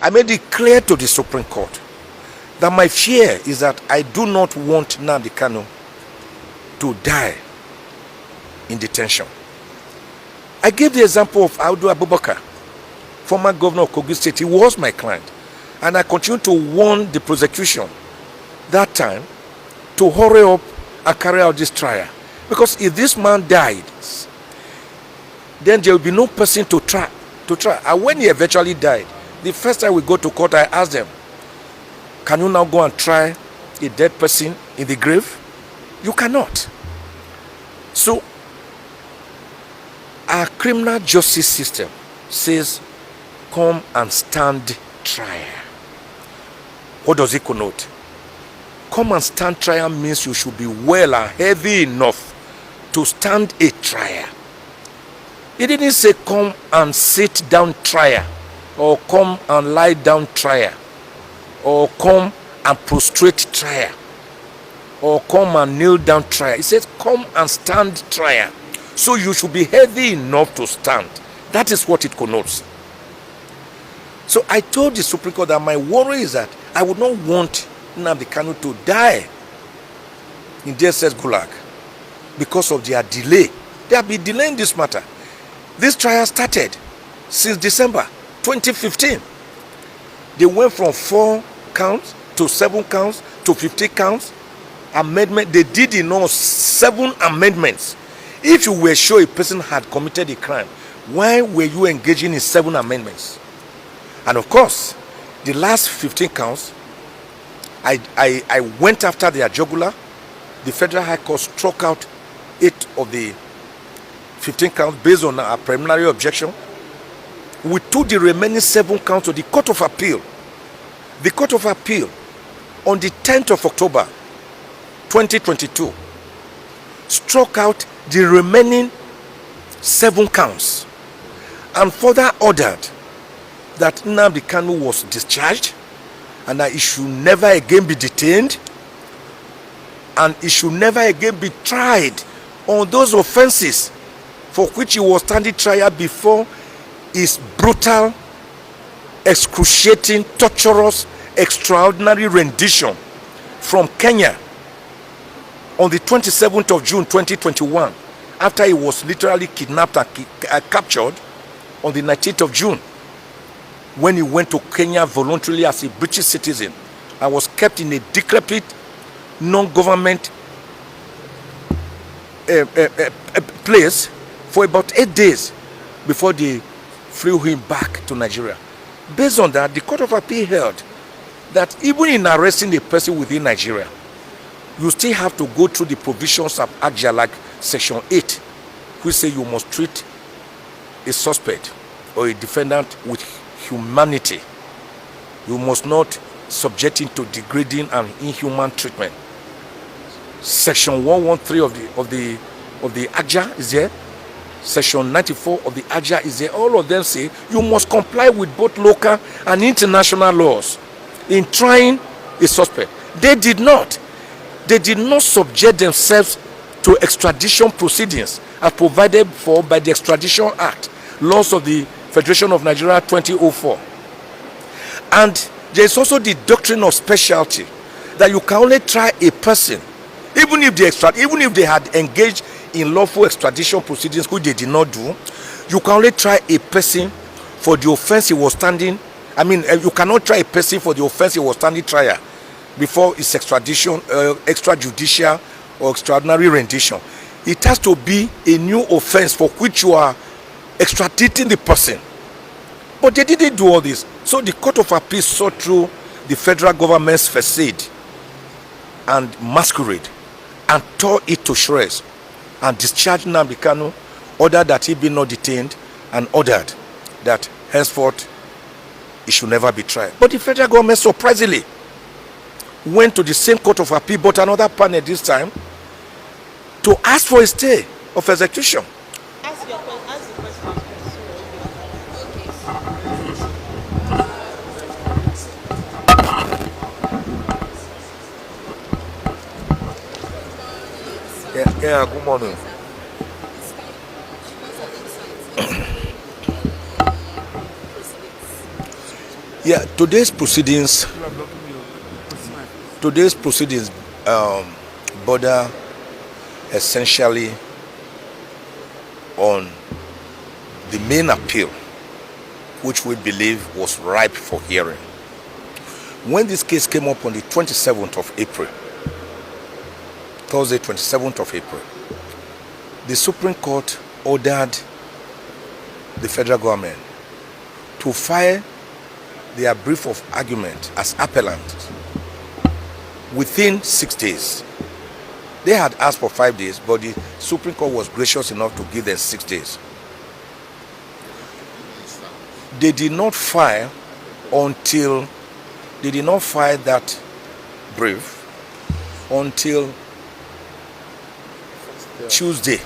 I made it clear to the Supreme Court that my fear is that I do not want Nnamdi Kanu to die in detention. I gave the example of Audu Abubakar, former governor of Kogi State. He was my client, and I continued to warn the prosecution that time to hurry up and carry out this trial, because if this man died, then there will be no person to try. And when he eventually died, the first time we go to court, I asked them, can you now go and try a dead person in the grave? You cannot. So our criminal justice system says, come and stand trial. What does it connote? Come and stand trial means you should be well and heavy enough to stand a trial. It didn't say come and sit down trial, or come and lie down trial, or come and prostrate trial, or come and kneel down trial. It says come and stand trial. So you should be heavy enough to stand. That is what it connotes. So I told the Supreme Court that my worry is that I would not want Nnamdi Kanu to die in DSS Gulag because of their delay. They have been delaying this matter. This trial started since December 2015. They went from 4 counts to 7 counts to 50 counts. Amendment, they did in all 7 amendments. If you were sure a person had committed a crime, why were you engaging in 7 amendments? And of course, the last 15 counts, I went after their jugular. The Federal High Court struck out 8 of the 15 counts based on a preliminary objection. We took the remaining 7 counts to the Court of Appeal. The Court of Appeal, on the 10th of October 2022, struck out the remaining 7 counts and further ordered that Nnamdi Kanu was discharged and that he should never again be detained and he should never again be tried on those offenses for which he was standing trial before his brutal, excruciating, torturous, extraordinary rendition from Kenya on the 27th of June 2021, after he was literally kidnapped and captured on the 19th of June, when he went to Kenya voluntarily as a British citizen and was kept in a decrepit, non-government place for about 8 days before they flew him back to Nigeria. Based on that, the Court of Appeal held that even in arresting a person within Nigeria, you still have to go through the provisions of ACJA, like Section 8, which say you must treat a suspect or a defendant with humanity. You must not subject him to degrading and inhuman treatment. Section 113 of the ACJA is there. Section 94 of the ACJA is there. All of them say you must comply with both local and international laws in trying a suspect. They did not. They did not subject themselves to extradition proceedings as provided for by the Extradition Act, laws of the Federation of Nigeria 2004. And there is also the doctrine of specialty, that you can only try a person, even if they had engaged in lawful extradition proceedings, which they did not do. You can only try a person for the offense he was standing. You cannot try a person for the offense he was standing trial before its extradition, extrajudicial or extraordinary rendition. It has to be a new offense for which you are extraditing the person. But they didn't do all this. So the Court of Appeal saw through the federal government's facade and masquerade and tore it to shreds and discharged Nnamdi Kanu, ordered that he be not detained, and ordered that henceforth he should never be tried. But the federal government surprisingly went to the same Court of Appeal, but another panel this time, to ask for a stay of execution. Ask the question. Yeah, good morning. Yeah, today's proceedings border essentially on the main appeal, which we believe was ripe for hearing. When this case came up on the 27th of April, Thursday, 27th of April, the Supreme Court ordered the federal government to file their brief of argument as appellant within 6 days. They had asked for 5 days, but the Supreme Court was gracious enough to give them 6 days. They did not file that brief until Tuesday.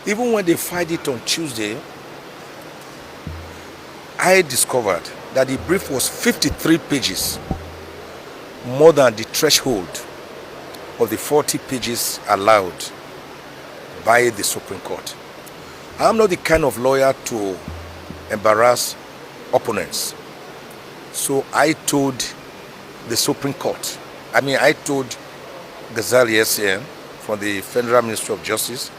Even when they filed it on Tuesday, I discovered that the brief was 53 pages more than the threshold of the 40 pages allowed by the Supreme Court. I'm not the kind of lawyer to embarrass opponents. So I told the Supreme Court, I told Ghazali SCN from the Federal Ministry of Justice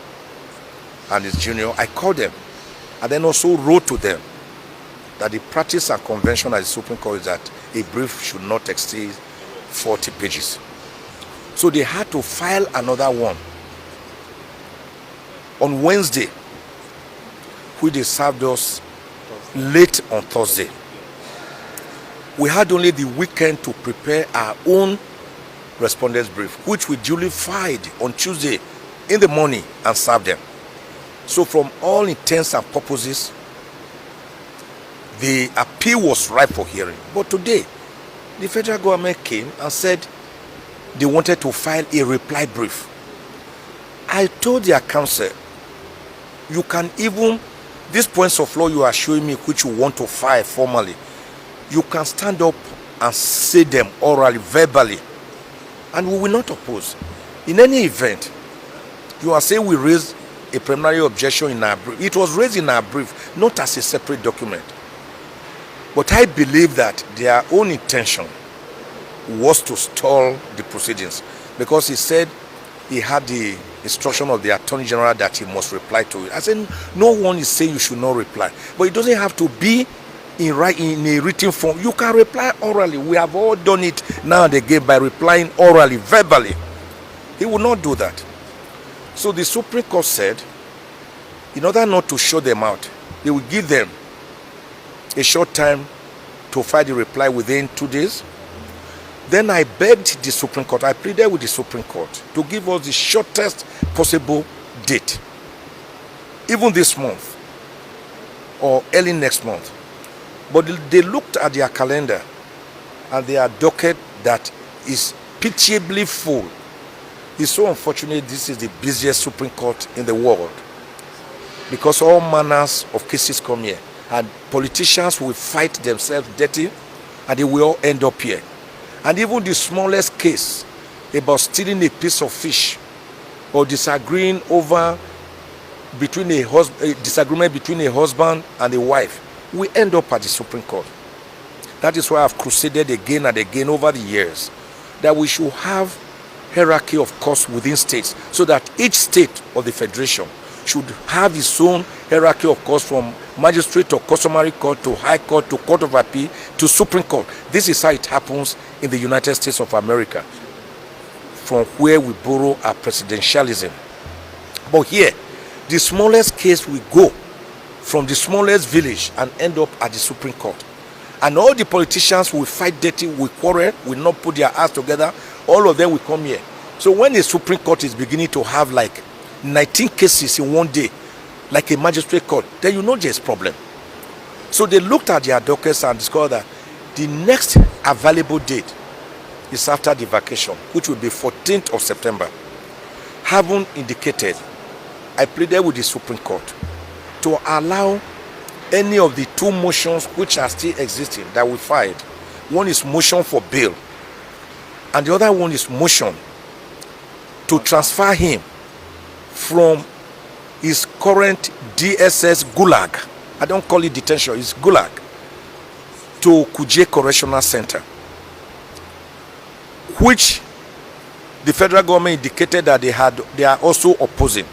and his junior, I called them and then also wrote to them that the practice and convention at the Supreme Court is that a brief should not exceed 40 pages. So they had to file another one on Wednesday, which they served us late on Thursday. We had only the weekend to prepare our own respondents brief, which we duly filed on Tuesday in the morning and served them. So from all intents and purposes, the appeal was ripe for hearing. But today, the federal government came and said they wanted to file a reply brief. I told their counsel, you can even, these points of law you are showing me which you want to file formally, you can stand up and say them orally, verbally, and we will not oppose. In any event, you are saying we raised a preliminary objection in our brief. It was raised in our brief, not as a separate document. But I believe that their own intention was to stall the proceedings, because he said he had the instruction of the Attorney General that he must reply to it. I said, no one is saying you should not reply, but it doesn't have to be in a written form. You can reply orally. We have all done it now and again by replying orally, verbally. He will not do that. So the Supreme Court said, in order not to show them out, they will give them a short time to file the reply within 2 days. Then I begged the Supreme Court, I pleaded with the Supreme Court to give us the shortest possible date, even this month or early next month. But they looked at their calendar and their docket that is pitiably full. It's so unfortunate this is the busiest Supreme Court in the world, because all manners of cases come here, and politicians will fight themselves dirty and they will all end up here. And even the smallest case about stealing a piece of fish or disagreeing over disagreement between a husband and a wife, we end up at the Supreme Court. That is why I've crusaded again and again over the years that we should have hierarchy of courts within states, so that each state of the federation should have its own hierarchy of courts, from magistrate or customary court to high court to court of appeal to Supreme Court. This is how it happens in the United States of America, from where we borrow our presidentialism. But here, the smallest case will go from the smallest village and end up at the Supreme Court. And all the politicians will fight dirty, will quarrel, will not put their hands together. All of them will come here. So when the Supreme Court is beginning to have like 19 cases in one day, like a magistrate court, then you know there's a problem. So they looked at their dockets and discovered that the next available date is after the vacation, which will be 14th of September. Having indicated, I pleaded with the Supreme Court to allow any of the two motions which are still existing that we filed. One is motion for bail, and the other one is motion to transfer him from his current DSS gulag. I don't call it detention, it's gulag. to Kuje Correctional Center, which the federal government indicated that they are also opposing.